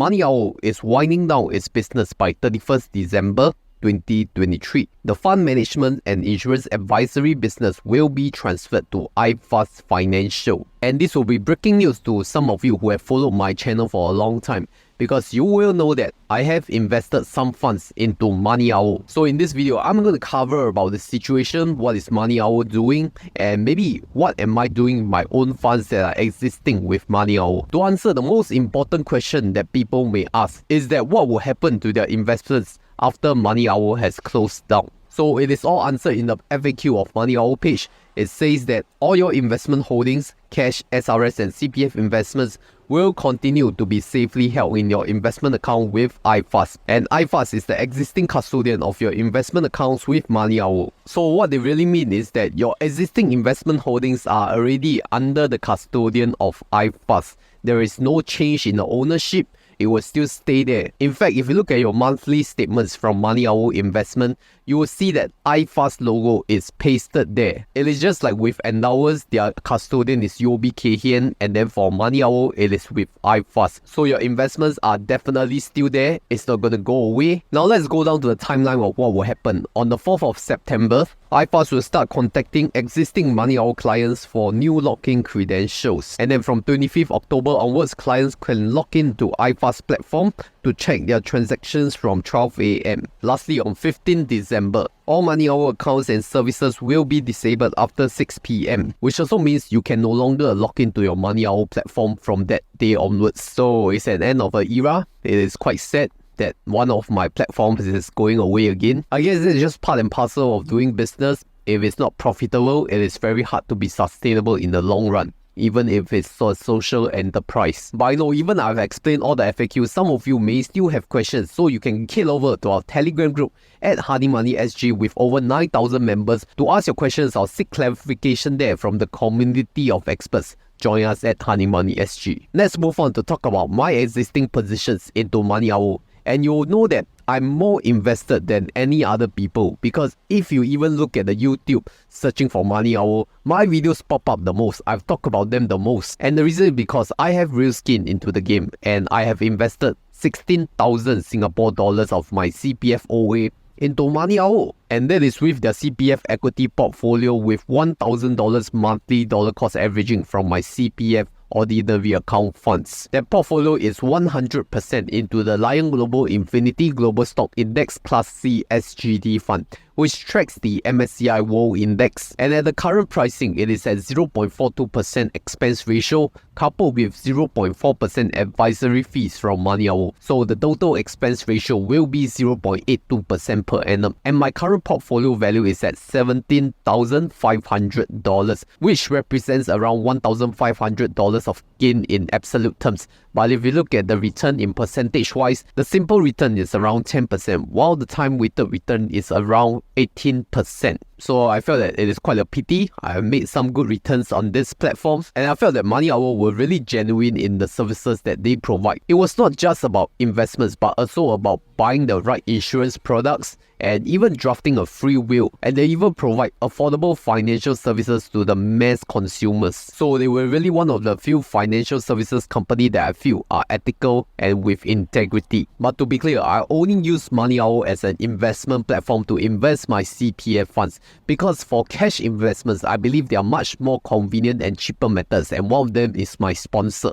MoneyOwl is winding down its business by 31st December 2023. The fund management and insurance advisory business will be transferred to iFast Financial. And this will be breaking news to some of you who have followed my channel for a long time, because you will know that I have invested some funds into MoneyOwl. So in this video, I'm going to cover about the situation, what is MoneyOwl doing, and maybe what am I doing in my own funds that are existing with MoneyOwl. To answer the most important question that people may ask is that what will happen to their investments after MoneyOwl has closed down. So it is all answered in the FAQ of MoneyOwl page. It says that all your investment holdings, cash, SRS and CPF investments will continue to be safely held in your investment account with iFast. And iFast is the existing custodian of your investment accounts with MoneyOwl. So what they really mean is that your existing investment holdings are already under the custodian of iFast. There is no change in the ownership. It will still stay there. In fact, if you look at your monthly statements from MoneyOwl Investment, you will see that iFast logo is pasted there. It is just like with Endowers, their custodian is UOB Kay Hian, and then for MoneyOwl, it is with iFast. So your investments are definitely still there. It's not going to go away. Now let's go down to the timeline of what will happen. On the 4th of September, iFast will start contacting existing MoneyOwl clients for new login credentials. And then from 25th October onwards, clients can log in to iFast platform to check their transactions from 12 AM. Lastly, on 15th December, all MoneyOwl accounts and services will be disabled after 6 PM, which also means you can no longer log into your MoneyOwl platform from that day onwards. So it's an end of an era. It is quite sad that one of my platforms is going away again. I guess it's just part and parcel of doing business. If it's not profitable, it is very hard to be sustainable in the long run, even if it's a social enterprise. But I know even I've explained all the FAQs, some of you may still have questions, so you can head over to our Telegram group at HoneyMoneySG with over 9,000 members to ask your questions or seek clarification there from the community of experts. Join us at HoneyMoneySG. Let's move on to talk about my existing positions into MoneyOwl. And you'll know that I'm more invested than any other people, because if you even look at the YouTube searching for MoneyOwl, my videos pop up the most. I've talked about them the most. And the reason is because I have real skin into the game and I have invested 16,000 Singapore dollars of my CPF OA into MoneyOwl. And that is with their CPF equity portfolio with $1,000 monthly dollar cost averaging from my CPF ordinary account funds. That portfolio is 100% into the Lion Global Infinity Global Stock Index Class C SGD Fund, which tracks the MSCI World Index. And at the current pricing, it is at 0.42% expense ratio, coupled with 0.4% advisory fees from MoneyOwl. So the total expense ratio will be 0.82% per annum. And my current portfolio value is at $17,500, which represents around $1,500 of gain in absolute terms. But if you look at the return in percentage wise, the simple return is around 10%, while the time weighted return is around 18%. So I felt that it is quite a pity. I have made some good returns on these platforms, and I felt that MoneyOwl were really genuine in the services that they provide. It was not just about investments, but also about buying the right insurance products and even drafting a free will. And they even provide affordable financial services to the mass consumers. So they were really one of the few financial services company that I feel are ethical and with integrity. But to be clear, I only use MoneyOwl as an investment platform to invest my CPF funds, because for cash investments, I believe there are much more convenient and cheaper methods, and one of them is my sponsor.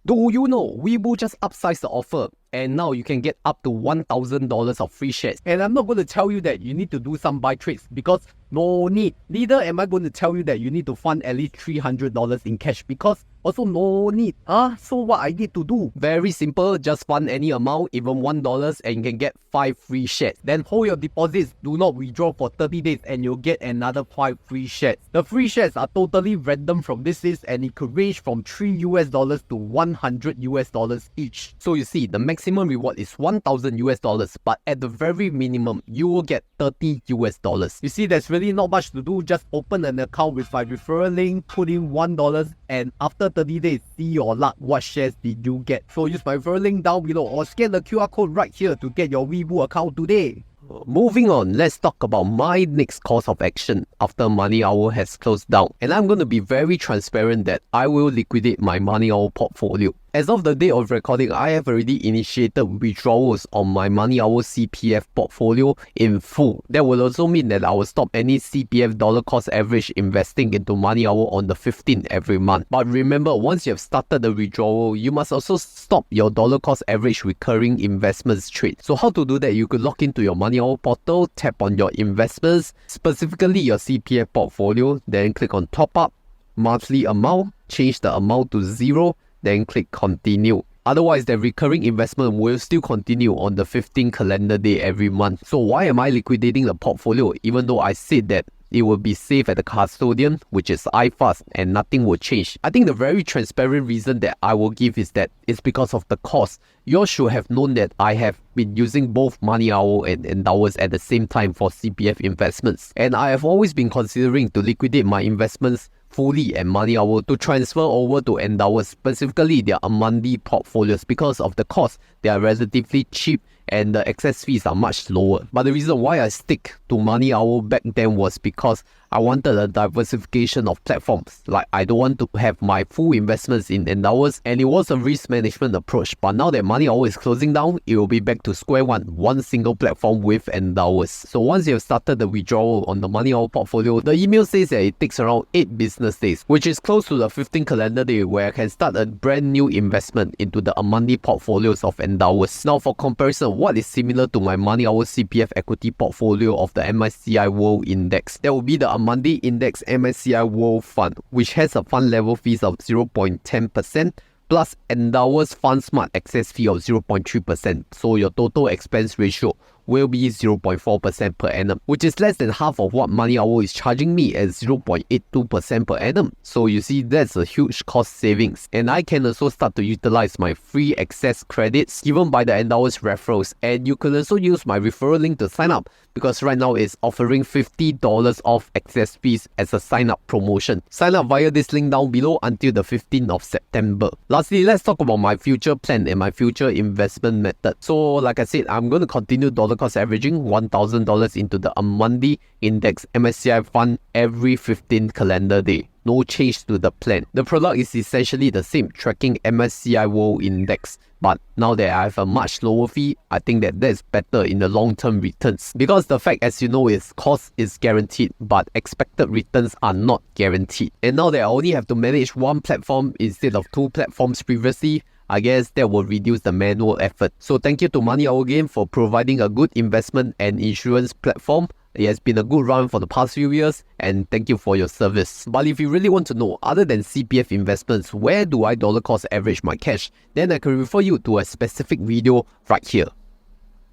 Do you know WeBull just upsized the offer, and now you can get up to $1,000 of free shares? And I'm not going to tell you that you need to do some buy trades, because no need. Neither am I going to tell you that you need to fund at least $300 in cash, because also no need. So what I need to do? Very simple, just fund any amount, even $1, and you can get 5 free shares. Then hold your deposits, do not withdraw for 30 days, and you'll get another 5 free shares. The free shares are totally random from this list, and it could range from $3 to $100 each. So you see, the maximum reward is $1,000, but at the very minimum, you will get $30. You see, there's really not much to do. Just open an account with my referral link, put in $1, and after 30 days, see your luck. What shares did you get? So use my referral link down below or scan the QR code right here to get your WeBull account today. Moving on, let's talk about my next course of action after MoneyOwl has closed down. And I'm going to be very transparent that I will liquidate my MoneyOwl portfolio. As of the day of recording, I have already initiated withdrawals on my MoneyOwl CPF portfolio in full. That will also mean that I will stop any CPF dollar cost average investing into MoneyOwl on the 15th every month. But remember, once you have started the withdrawal, you must also stop your dollar cost average recurring investments trade. So how to do that? You could log into your MoneyOwl portal, tap on your investments, specifically your CPF portfolio, then click on top up, monthly amount, change the amount to 0, then click continue. Otherwise, the recurring investment will still continue on the 15th calendar day every month. So why am I liquidating the portfolio even though I said that it will be safe at the custodian, which is iFast, and nothing will change? I think the very transparent reason that I will give is that it's because of the cost. You all should have known that I have been using both MoneyOwl and Endowers at the same time for CPF investments. And I have always been considering to liquidate my investments fully at MoneyOwl to transfer over to Endowers, specifically their Amundi portfolios. Because of the cost, they are relatively cheap and the excess fees are much lower. But the reason why I stick to MoneyOwl back then was because I wanted a diversification of platforms. Like, I don't want to have my full investments in Endowers, and it was a risk management approach. But now that MoneyOwl is closing down, it will be back to square one single platform with Endowers. So once you have started the withdrawal on the MoneyOwl portfolio, the email says that it takes around 8 business days, which is close to the 15th calendar day where I can start a brand new investment into the Amundi portfolios of Endowers. Now for comparison, what is similar to my MoneyOwl CPF equity portfolio of the MSCI World Index? That will be the Amundi Index MSCI World Fund, which has a fund level fees of 0.10%, plus Endowers Fund Smart excess fee of 0.3%. So your total expense ratio will be 0.4% per annum, which is less than half of what MoneyOwl is charging me at 0.82% per annum. So you see, that's a huge cost savings. And I can also start to utilize my free access credits given by the Endowers referrals. And you can also use my referral link to sign up, because right now it's offering $50 off access fees as a sign up promotion. Sign up via this link down below until the 15th of September. Lastly, let's talk about my future plan and my future investment method. So like I said, I'm going to continue dollar cost averaging $1,000 into the Amundi Index MSCI fund every 15th calendar day. No change to the plan. The product is essentially the same, tracking MSCI World Index. But now that I have a much lower fee, I think that that's better in the long-term returns. Because the fact, as you know, is cost is guaranteed, but expected returns are not guaranteed. And now that I only have to manage one platform instead of 2 platforms previously, I guess that will reduce the manual effort. So thank you to MoneyOwl again for providing a good investment and insurance platform. It has been a good run for the past few years, and thank you for your service. But if you really want to know, other than CPF investments, where do I dollar cost average my cash? Then I can refer you to a specific video right here.